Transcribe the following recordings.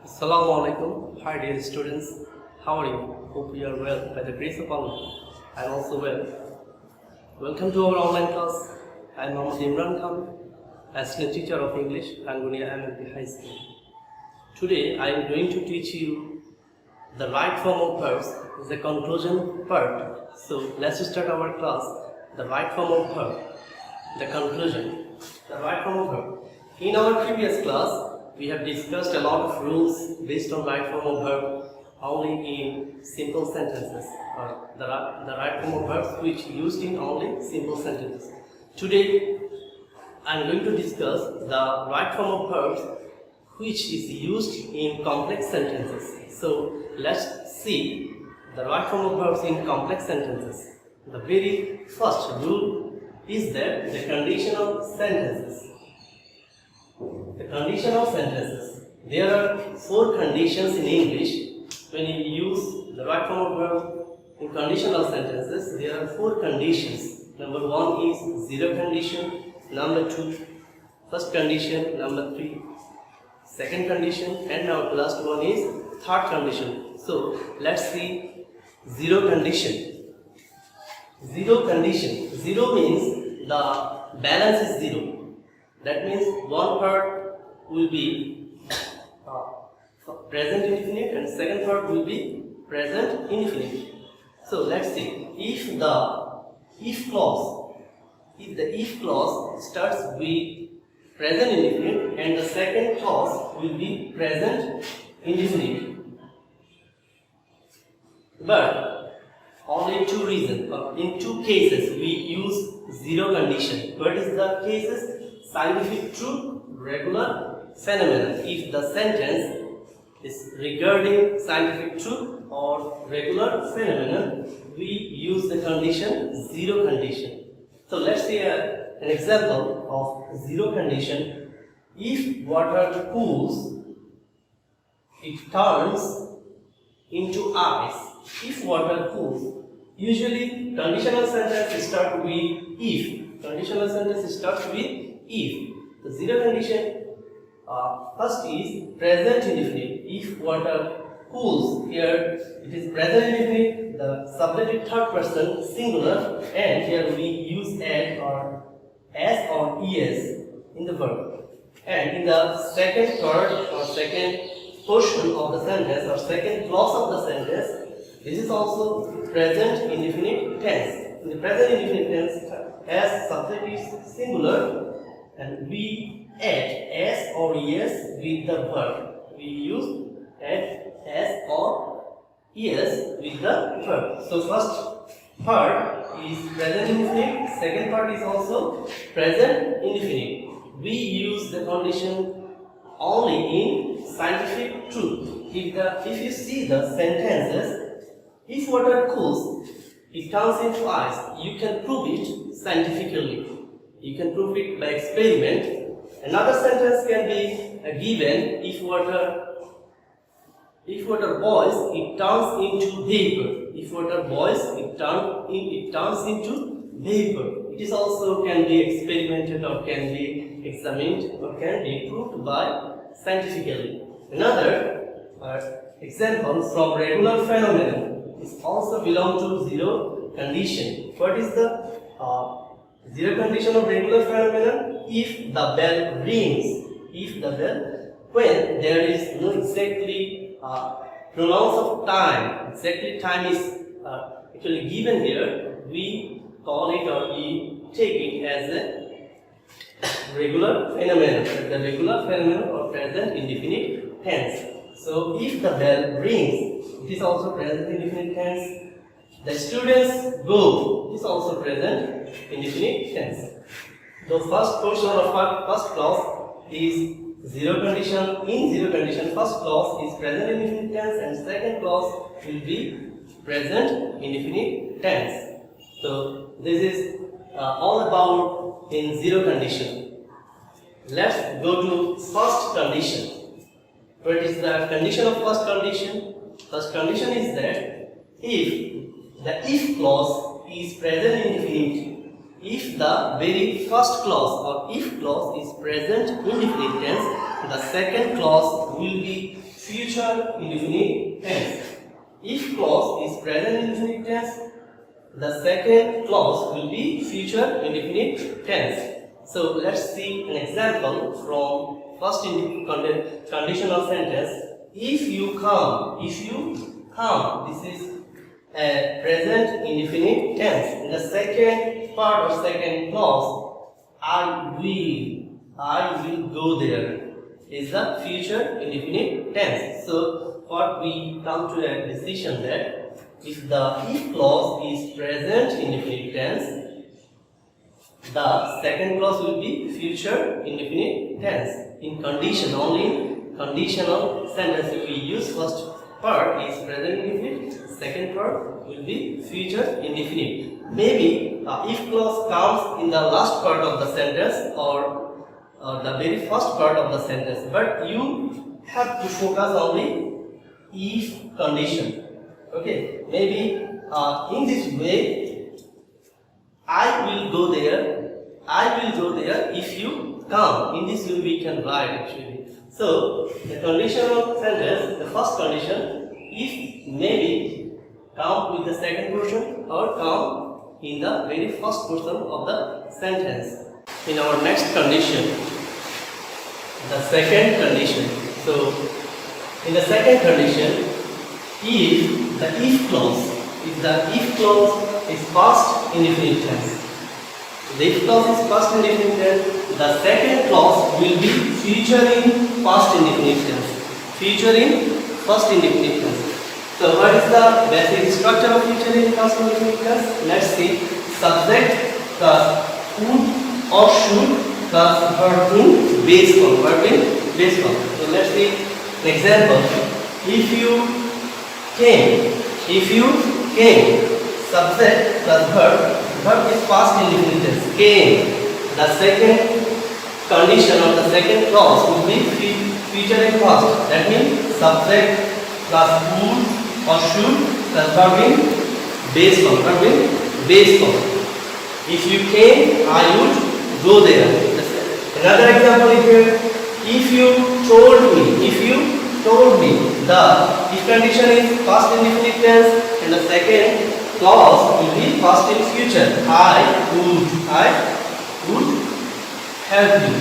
Assalamu alaikum. Hi dear students, how are you? Hope you are well by the grace of Allah. I am also well. Welcome to our online class. I am Mohammad Imran Khan, assistant teacher of English, Angonia MLP High School. Today I am going to teach you the right form of verbs, is the conclusion part. So let's start our class. The right form of verb, the conclusion, the right form of verb. In our previous class, we have discussed a lot of rules based on right form of verb only in simple sentences, or the right form of verbs which used in only simple sentences. Today, I am going to discuss the right form of verbs which is used in complex sentences. So let's see the right form of verbs in complex sentences. The very first rule is that the conditional sentences. The condition of sentences. There are 4 conditions in English. When you use the right form of verb in conditional sentences, there are 4 conditions. Number 1 is zero condition. Number 2, first condition. Number 3, second condition. And now the last one is third condition. So let's see zero condition. Zero condition. Zero means the balance is zero. That means one part will be present indefinite and second part will be present indefinite. So let's see, if the if clause starts with present indefinite and the second clause will be present indefinite, but only 2 reasons, in 2 cases we use zero condition. What is the cases? Scientific truth, regular phenomenon. If the sentence is regarding scientific truth or regular phenomenon, we use the condition zero condition. So let's see an example of zero condition. If water cools, it turns into ice. If water cools, usually conditional sentence start with if. Conditional sentence starts with if. The zero condition first is present indefinite. If water cools, here it is present indefinite, the subject is third person singular, and here we use add or as or es in the verb. And in the second part or second portion of the sentence or second clause of the sentence, this is also present indefinite tense. In the present indefinite tense, as subject is singular, and we add as or es with the verb. We use add as or es with the verb. So first part is present indefinite, second part is also present indefinite. We use the condition only in scientific truth. If you see the sentences, if water cools, it turns into ice. You can prove it scientifically. You can prove it by experiment. Another sentence can be given: if water boils, it turns into vapor. If water boils, it turns into vapor. It is also can be experimented or can be examined or can be proved by scientifically. Another example from regular phenomenon is also belong to zero condition. What is the zero condition of regular phenomenon? If the bell rings, when there is no exactly pronouns of time, exactly time is actually given here, we call it or we take it as a regular phenomenon, the regular phenomenon or present indefinite tense. So if the bell rings, it is also present indefinite tense. The students go, it is also present indefinite tense. The first portion of our first clause is zero condition. In zero condition, first clause is present indefinite tense and second clause will be present indefinite tense. So this is all about in zero condition. Let's go to first condition. What is the condition of first condition? First condition is that if the if clause is present indefinite, if the very first clause or if clause is present indefinite tense, the second clause will be future indefinite tense. If clause is present indefinite tense, the second clause will be future indefinite tense. So let's see an example from first conditional sentence. If you come, this is a present indefinite tense. In the second part or second clause, I will go there is the future indefinite tense. So what we come to a decision that if the if clause is present indefinite tense, the second clause will be future indefinite tense. In condition, only in conditional sentence if we use first part is present indefinite, second part will be future indefinite. Maybe if clause comes in the last part of the sentence or the very first part of the sentence, but you have to focus on the if condition. Okay, maybe in this way, I will go there if you come. In this way we can write actually. So the conditional sentence, the first condition, if maybe come with the second portion or come in the very first portion of the sentence. In our next condition, the second condition. So in the second condition, if the if clause is past indefinite tense, the if clause is past indefinite tense, the second clause will be future in past indefinite tense. Future in past indefinite tense. So what is the basic structure of future in past indefinite tense? Let's see. Subject plus would or should plus verb in base form. So let's see an example. If you came, subject plus verb is past indefinite tense. Came. The second condition or the second clause will be future in past. That means subject plus would or should plus verb in base form. If you came, I would go there. Another example is here. If you told me, the if condition is past indefinite tense and the second clause will be past in future. I would help you.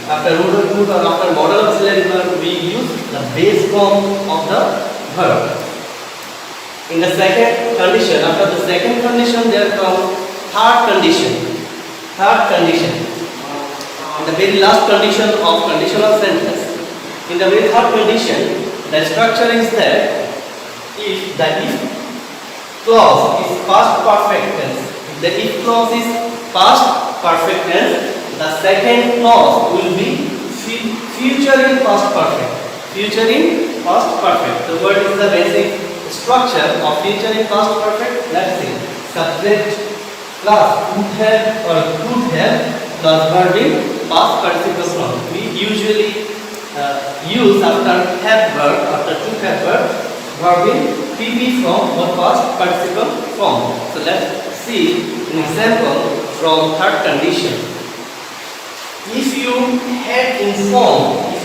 After would or after model auxiliary verb, we use the base form of the verb. In the second condition, after the second condition, there comes third condition. In the very last condition of conditional sentence, in the very third condition, the structure is that if the if clause is past perfect tense, the second clause will be future in past perfect. So what is the basic structure of future in past perfect? Let's see. Subject plus would have or could have plus verb in past participle form. We usually use after have verb, after to have verb in PP form or past participle form. So let's see an example from third condition. If you had informed,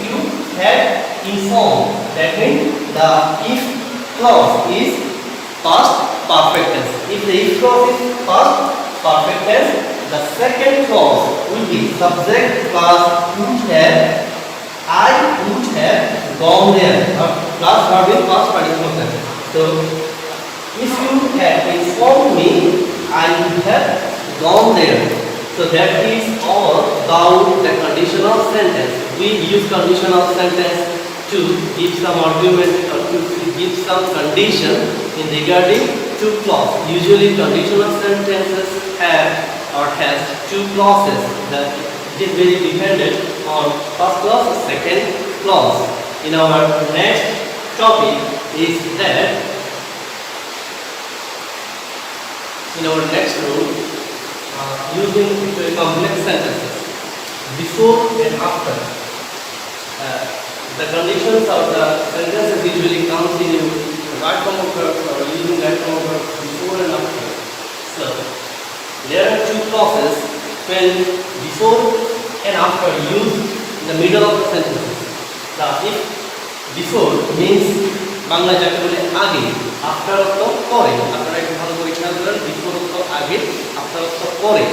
that means the if clause is past perfect tense. If the if clause is past perfect tense, the second clause will be subject plus would have, I would have gone there. Plus verb in past participle tense. So if you had informed me, I would have gone there. So that is all about the conditional sentence. We use conditional sentence to give some argument or to give some condition in regarding to clause. Usually conditional sentences have or has two clauses. That it is very dependent on first clause, second clause. In our next topic is that in our next rule, using complex sentences before and after. The conditions of the sentences usually comes in right form of verbs or using right form of verbs before and after. So there are two clauses when before and after used in the middle of the sentences. The if before means বাংলায় যাকে বলে আগে, after অর্থ পরে। আপনারা একটু ভালো করে খেয়াল করেন, বিফোর অর্থ আগে, আফটার অর্থ পরে।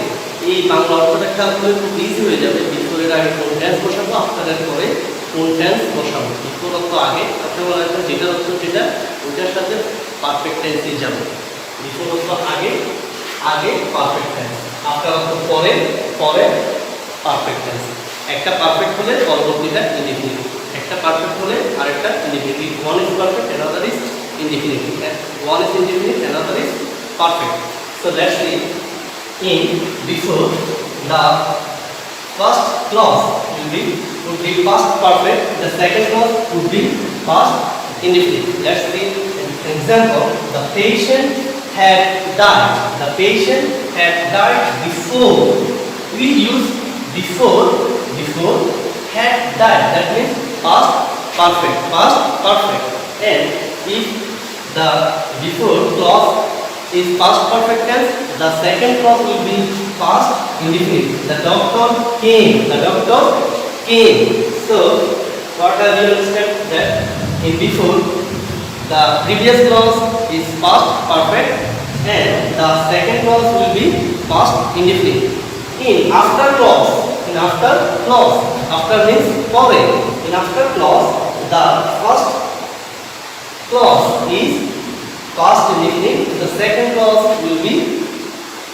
এই বাংলা অর্থটা খেয়াল করলে খুব ইজি হয়ে যাবে। বিফোরের আগে কোন টেন্স বসাবো, আফটারের পরে কোন টেন্স বসাবো। বিফোর অর্থ আগে, তারপরে বলা হয়েছে যেটা অর্থ যেটা ওইটার সাথে পারফেক্ট টেন্সে যাবে। বিফোর অর্থ আগে, আগে পারফেক্ট টেন্স। আফটার অর্থ পরে, পরে পারফেক্ট টেন্স। একটা পারফেক্ট হলে পরবর্তীটা ইনডিফিনিট, একটা পারফেক্ট হলে আরেকটা indefinite. One is perfect, another is indefinite, and one is indefinite, another is perfect. So let's see. In before, the first clause would be past perfect, the second clause would be past indefinite. Let's see an example. The patient had died. The patient had died before. We use before had died. That means past perfect, past perfect. And if the before clause is past perfect tense, the second clause will be past indefinite. The doctor came. The doctor came. So, what have you understand that in before the previous clause is past perfect and the second clause will be past indefinite. In after clause, after means pore. In after clause, the first clause is past indefinite, the second clause will be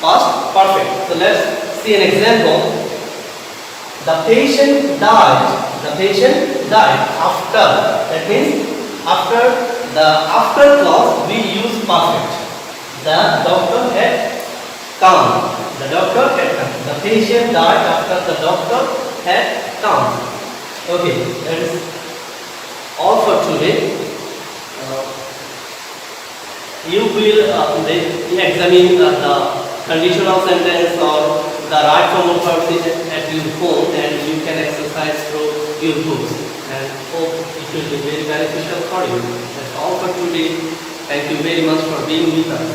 past perfect. So let's see an example. The patient died. The patient died after. That means after the after clause we use perfect. The doctor had come. The doctor had come. The patient died after the doctor had come. Okay, that is all for today. You will examine the conditional sentence or the right form of verbs at your home, and you can exercise through your books, and hope it will be very beneficial for you. That's all for today. Thank you very much for being with us.